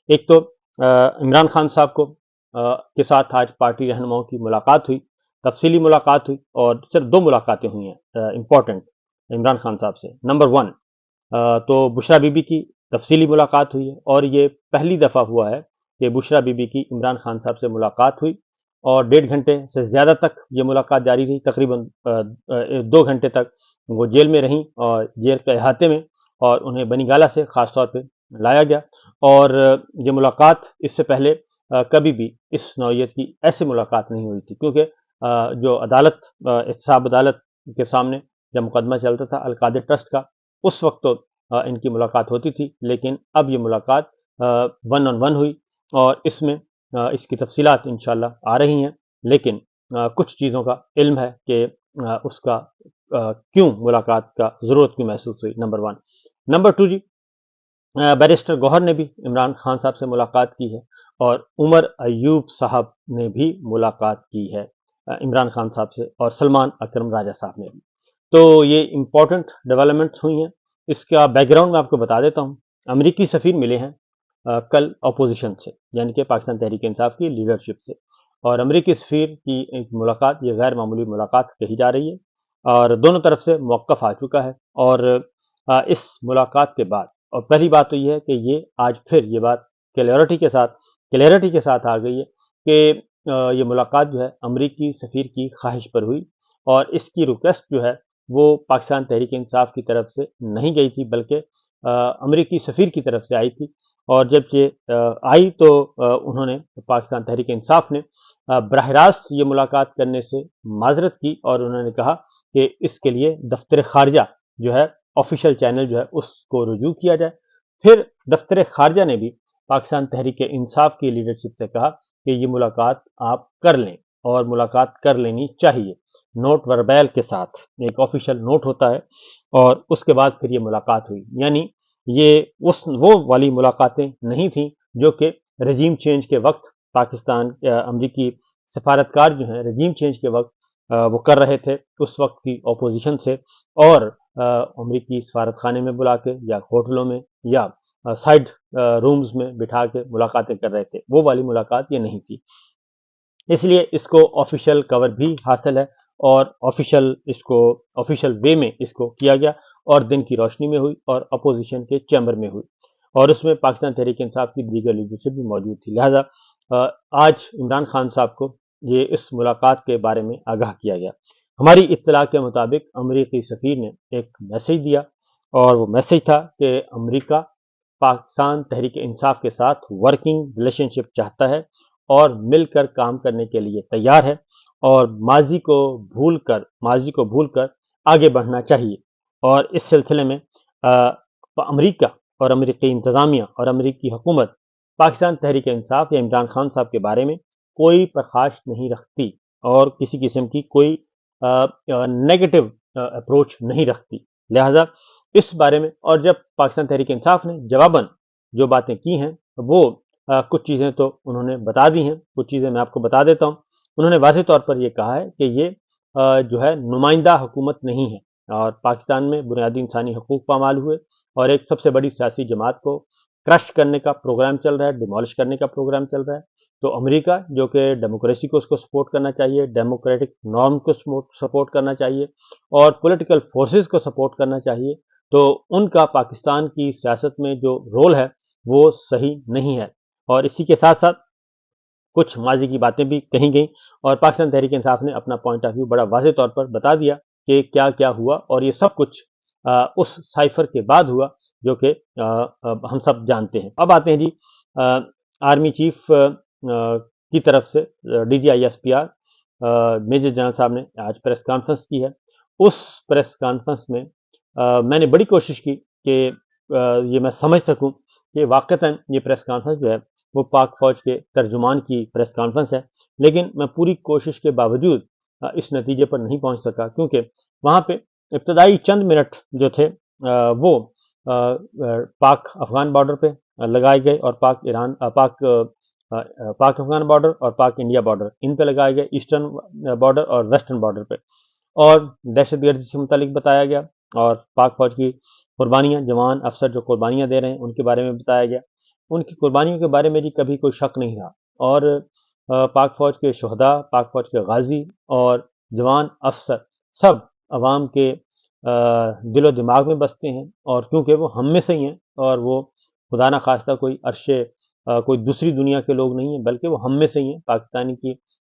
ایک تو عمران خان صاحب کو کے ساتھ آج پارٹی رہنماؤں کی ملاقات ہوئی، تفصیلی ملاقات ہوئی، اور صرف 2 ملاقاتیں ہوئی ہیں امپورٹنٹ عمران خان صاحب سے۔ نمبر 1 تو بشریٰ بی بی کی تفصیلی ملاقات ہوئی ہے، اور یہ پہلی دفعہ ہوا ہے کہ بشریٰ بی بی کی عمران خان صاحب سے ملاقات ہوئی، اور 1.5 گھنٹے سے زیادہ تک یہ ملاقات جاری رہی، تقریباً 2 گھنٹے تک وہ جیل میں رہیں، اور جیل کے احاطے میں، اور انہیں بنی گالہ سے خاص طور پہ لایا گیا۔ اور یہ ملاقات اس سے پہلے کبھی بھی اس نوعیت کی ایسی ملاقات نہیں ہوئی تھی، کیونکہ جو عدالت احتساب عدالت کے سامنے جب مقدمہ چلتا تھا القادر ٹرسٹ کا، اس وقت تو ان کی ملاقات ہوتی تھی، لیکن اب یہ ملاقات 1 on 1 ہوئی، اور اس میں اس کی تفصیلات انشاءاللہ آ رہی ہیں، لیکن کچھ چیزوں کا علم ہے کہ اس کا کیوں ملاقات کا ضرورت کیوں محسوس ہوئی۔ نمبر 1۔ نمبر 2 جی، بیرسٹر گوہر نے بھی عمران خان صاحب سے ملاقات کی ہے، اور عمر ایوب صاحب نے بھی ملاقات کی ہے عمران خان صاحب سے، اور سلمان اکرم راجہ صاحب نے بھی۔ تو یہ امپورٹنٹ ڈیولپمنٹس ہوئی ہیں۔ اس کا بیک گراؤنڈ میں آپ کو بتا دیتا ہوں۔ امریکی سفیر ملے ہیں کل اپوزیشن سے، یعنی کہ پاکستان تحریک انصاف کی لیڈرشپ سے، اور امریکی سفیر کی ایک ملاقات یہ غیر معمولی ملاقات کہی جا رہی ہے، اور دونوں طرف سے موقف آ چکا ہے۔ اور اس ملاقات کے بعد، اور پہلی بات تو یہ ہے کہ یہ آج پھر یہ بات کلیئرٹی کے ساتھ آ گئی ہے کہ یہ ملاقات جو ہے امریکی سفیر کی خواہش پر ہوئی، اور اس کی ریکویسٹ جو ہے وہ پاکستان تحریک انصاف کی طرف سے نہیں گئی تھی، بلکہ امریکی سفیر کی طرف سے آئی تھی۔ اور جب یہ آئی تو انہوں نے پاکستان تحریک انصاف نے براہ راست یہ ملاقات کرنے سے معذرت کی، اور انہوں نے کہا کہ اس کے لیے دفتر خارجہ جو ہے آفیشیل چینل جو ہے اس کو رجوع کیا جائے۔ پھر دفتر خارجہ نے بھی پاکستان تحریک انصاف کی لیڈرشپ سے کہا کہ یہ ملاقات آپ کر لیں، اور ملاقات کر لینی چاہیے، نوٹ وربیل کے ساتھ، ایک آفیشیل نوٹ ہوتا ہے، اور اس کے بعد پھر یہ ملاقات ہوئی۔ یعنی یہ وہ والی ملاقاتیں نہیں تھیں جو کہ رجیم چینج کے وقت پاکستان امریکی سفارتکار جو ہیں رجیم چینج کے وقت وہ کر رہے تھے، اس وقت کی اپوزیشن سے، اور امریکی سفارت خانے میں بلا کے، یا ہوٹلوں میں، یا سائڈ رومز میں بٹھا کے ملاقاتیں کر رہے تھے۔ وہ والی ملاقات یہ نہیں تھی، اس لیے اس کو آفیشیل کور بھی حاصل ہے، اور آفیشیل وے میں اس کو کیا گیا، اور دن کی روشنی میں ہوئی، اور اپوزیشن کے چیمبر میں ہوئی، اور اس میں پاکستان تحریک انصاف کی دیگر لیڈرشپ بھی موجود تھی۔ لہذا آج عمران خان صاحب کو یہ اس ملاقات کے بارے میں آگاہ کیا گیا۔ ہماری اطلاع کے مطابق امریکی سفیر نے ایک میسیج دیا، اور وہ میسیج تھا کہ امریکہ پاکستان تحریک انصاف کے ساتھ ورکنگ ریلیشن شپ چاہتا ہے، اور مل کر کام کرنے کے لیے تیار ہے، اور ماضی کو بھول کر آگے بڑھنا چاہیے۔ اور اس سلسلے میں امریکہ اور امریکی انتظامیہ اور امریکی حکومت پاکستان تحریک انصاف یا عمران خان صاحب کے بارے میں کوئی پرخاش نہیں رکھتی، اور کسی قسم کی کوئی نیگیٹو اپروچ نہیں رکھتی۔ لہذا اس بارے میں، اور جب پاکستان تحریک انصاف نے جواباً جو باتیں کی ہیں، وہ کچھ چیزیں تو انہوں نے بتا دی ہیں، کچھ چیزیں میں آپ کو بتا دیتا ہوں۔ انہوں نے واضح طور پر یہ کہا ہے کہ یہ جو ہے نمائندہ حکومت نہیں ہے، اور پاکستان میں بنیادی انسانی حقوق پامال ہوئے، اور ایک سب سے بڑی سیاسی جماعت کو کرش کرنے کا پروگرام چل رہا ہے، ڈیمولش کرنے کا پروگرام چل رہا ہے۔ تو امریکہ جو کہ ڈیموکریسی کو اس کو سپورٹ کرنا چاہیے، ڈیموکریٹک نارم کو سپورٹ کرنا چاہیے، اور پولیٹیکل فورسز کو سپورٹ کرنا چاہیے، تو ان کا پاکستان کی سیاست میں جو رول ہے وہ صحیح نہیں ہے۔ اور اسی کے ساتھ ساتھ کچھ ماضی کی باتیں بھی کہیں گئیں، اور پاکستان تحریک انصاف نے اپنا پوائنٹ آف ویو بڑا واضح طور پر بتا دیا کہ کیا کیا ہوا، اور یہ سب کچھ اس سائفر کے بعد ہوا جو کہ ہم سب جانتے ہیں۔ اب آتے ہیں جی آرمی چیف کی طرف سے DGISPR میجر جنرل صاحب نے آج پریس کانفرنس کی ہے۔ اس پریس کانفرنس میں میں نے بڑی کوشش کی کہ یہ میں سمجھ سکوں کہ واقعتاً یہ پریس کانفرنس جو ہے وہ پاک فوج کے ترجمان کی پریس کانفرنس ہے، لیکن میں پوری کوشش کے باوجود اس نتیجے پر نہیں پہنچ سکا، کیونکہ وہاں پہ ابتدائی چند منٹ جو تھے وہ پاک افغان بارڈر پہ لگائے گئے، اور پاک افغان بارڈر اور پاک انڈیا بارڈر ان پہ لگائے گئے، ایسٹرن بارڈر اور ویسٹرن بارڈر پہ، اور دہشت گردی سے متعلق بتایا گیا، اور پاک فوج کی قربانیاں، جوان افسر جو قربانیاں دے رہے ہیں ان کے بارے میں بتایا گیا، ان کی قربانیوں کے بارے میں جی کبھی کوئی شک نہیں رہا، اور پاک فوج کے شہداء، پاک فوج کے غازی اور جوان افسر سب عوام کے دل و دماغ میں بستے ہیں، اور کیونکہ وہ ہم میں سے ہی ہیں، اور وہ خدا نہ خواستہ کوئی عرشے کوئی دوسری دنیا کے لوگ نہیں ہیں، بلکہ وہ ہم میں سے ہی ہیں،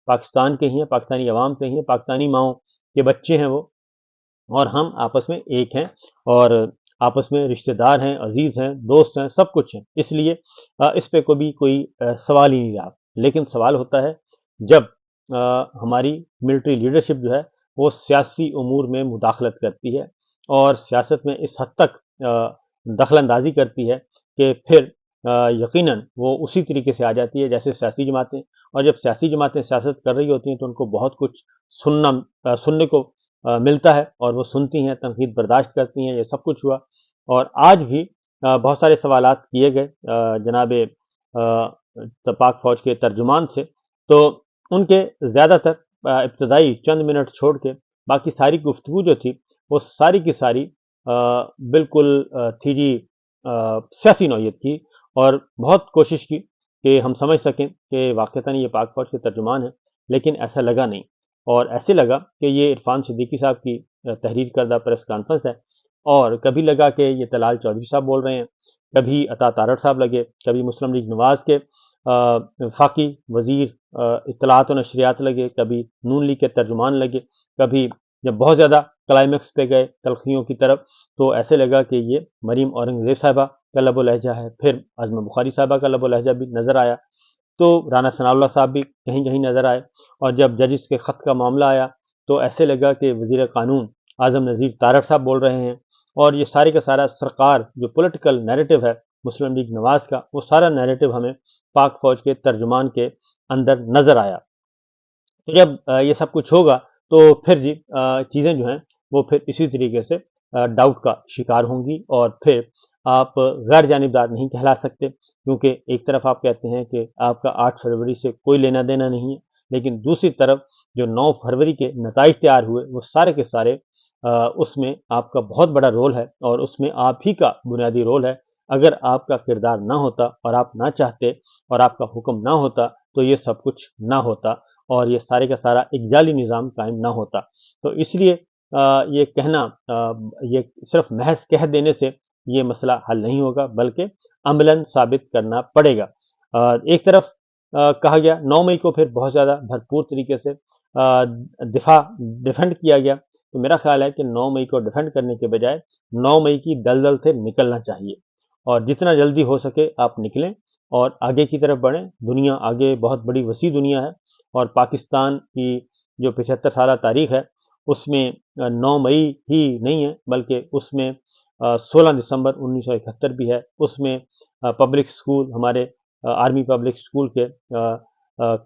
پاکستان کے ہی ہیں، پاکستانی عوام سے ہی ہیں، پاکستانی ماؤں کے بچے ہیں وہ، اور ہم آپس میں ایک ہیں، اور آپس میں رشتہ دار ہیں، عزیز ہیں، دوست ہیں، سب کچھ ہیں۔ اس لیے اس پہ کبھی کوئی سوال ہی نہیں رہا۔ لیکن سوال ہوتا ہے جب ہماری ملٹری لیڈرشپ جو ہے وہ سیاسی امور میں مداخلت کرتی ہے، اور سیاست میں اس حد تک دخل اندازی کرتی ہے کہ پھر یقیناً وہ اسی طریقے سے آ جاتی ہے جیسے سیاسی جماعتیں، اور جب سیاسی جماعتیں سیاست کر رہی ہوتی ہیں تو ان کو بہت کچھ سننے کو ملتا ہے، اور وہ سنتی ہیں، تنقید برداشت کرتی ہیں، یہ سب کچھ ہوا۔ اور آج بھی بہت سارے سوالات کیے گئے جناب پاک فوج کے ترجمان سے، تو ان کے زیادہ تر ابتدائی چند منٹ چھوڑ کے باقی ساری گفتگو جو تھی وہ ساری کی ساری بالکل تھی جی سیاسی نوعیت کی، اور بہت کوشش کی کہ ہم سمجھ سکیں کہ واقعتاً یہ پاک فوج کے ترجمان ہیں، لیکن ایسا لگا نہیں، اور ایسے لگا کہ یہ عرفان صدیقی صاحب کی تحریر کردہ پریس کانفرنس ہے، اور کبھی لگا کہ یہ طلال چودھری صاحب بول رہے ہیں، کبھی عطا تارڑ صاحب لگے، کبھی مسلم لیگ نواز کے وفاقی وزیر اطلاعات و نشریات لگے، کبھی نون لیگ کے ترجمان لگے، کبھی جب بہت زیادہ کلائمیکس پہ گئے تلخیوں کی طرف تو ایسے لگا کہ یہ مریم اورنگزیب صاحبہ کا لب و لہجہ ہے، پھر عظمہ بخاری صاحبہ کا لب و لہجہ بھی نظر آیا، تو رانا ثناء اللہ صاحب بھی کہیں کہیں نظر آئے، اور جب ججز کے خط کا معاملہ آیا تو ایسے لگا کہ وزیر قانون اعظم نذیر تارڑ صاحب بول رہے ہیں، اور یہ سارے کا سارا سرکار جو پولیٹیکل نیریٹو ہے مسلم لیگ نواز کا، وہ سارا نیریٹو ہمیں پاک فوج کے ترجمان کے اندر نظر آیا۔ تو جب یہ سب کچھ ہوگا تو پھر جی چیزیں جو ہیں وہ پھر اسی طریقے سے ڈاؤٹ کا شکار ہوں گی، اور پھر آپ غیر جانبدار نہیں کہلا سکتے، کیونکہ ایک طرف آپ کہتے ہیں کہ آپ کا 8 فروری سے کوئی لینا دینا نہیں ہے، لیکن دوسری طرف جو 9 فروری کے نتائج تیار ہوئے وہ سارے کے سارے اس میں آپ کا بہت بڑا رول ہے، اور اس میں آپ ہی کا بنیادی رول ہے۔ اگر آپ کا کردار نہ ہوتا، اور آپ نہ چاہتے، اور آپ کا حکم نہ ہوتا تو یہ سب کچھ نہ ہوتا، اور یہ سارے کا سارا ایک جعلی نظام قائم نہ ہوتا۔ تو اس لیے یہ کہنا یہ صرف محض کہہ دینے سے یہ مسئلہ حل نہیں ہوگا، بلکہ عملاً ثابت کرنا پڑے گا۔ ایک طرف کہا گیا 9 مئی کو پھر بہت زیادہ بھرپور طریقے سے ڈیفینڈ کیا گیا، تو میرا خیال ہے کہ 9 مئی کو ڈیفینڈ کرنے کے بجائے 9 مئی کی دلدل سے نکلنا چاہیے، اور جتنا جلدی ہو سکے آپ نکلیں اور آگے کی طرف بڑھیں۔ دنیا آگے بہت بڑی وسیع دنیا ہے، اور پاکستان کی جو 75 سالہ تاریخ ہے اس میں 9 مئی ہی نہیں ہے، بلکہ اس میں 16 دسمبر 1971 بھی ہے، اس میں پبلک سکول ہمارے آرمی پبلک سکول کے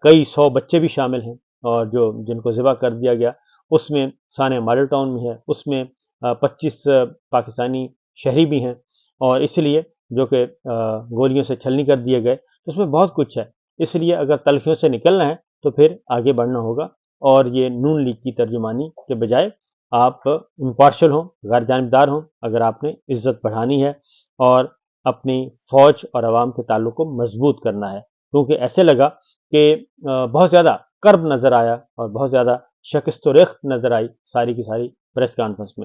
کئی 100 بچے بھی شامل ہیں، اور جن کو ذبح کر دیا گیا، اس میں سانحہ ماڈل ٹاؤن میں ہے، اس میں 25 پاکستانی شہری بھی ہیں، اور اس لیے جو کہ گولیوں سے چھلنی کر دیے گئے، اس میں بہت کچھ ہے۔ اس لیے اگر تلخیوں سے نکلنا ہے تو پھر آگے بڑھنا ہوگا، اور یہ نون لیگ کی ترجمانی کے بجائے آپ امپارشل ہوں، غیر جانبدار ہوں، اگر آپ نے عزت بڑھانی ہے اور اپنی فوج اور عوام کے تعلق کو مضبوط کرنا ہے، کیونکہ ایسے لگا کہ بہت زیادہ کرب نظر آیا اور بہت زیادہ شکست و ریخت نظر آئی ساری کی ساری پریس کانفرنس میں۔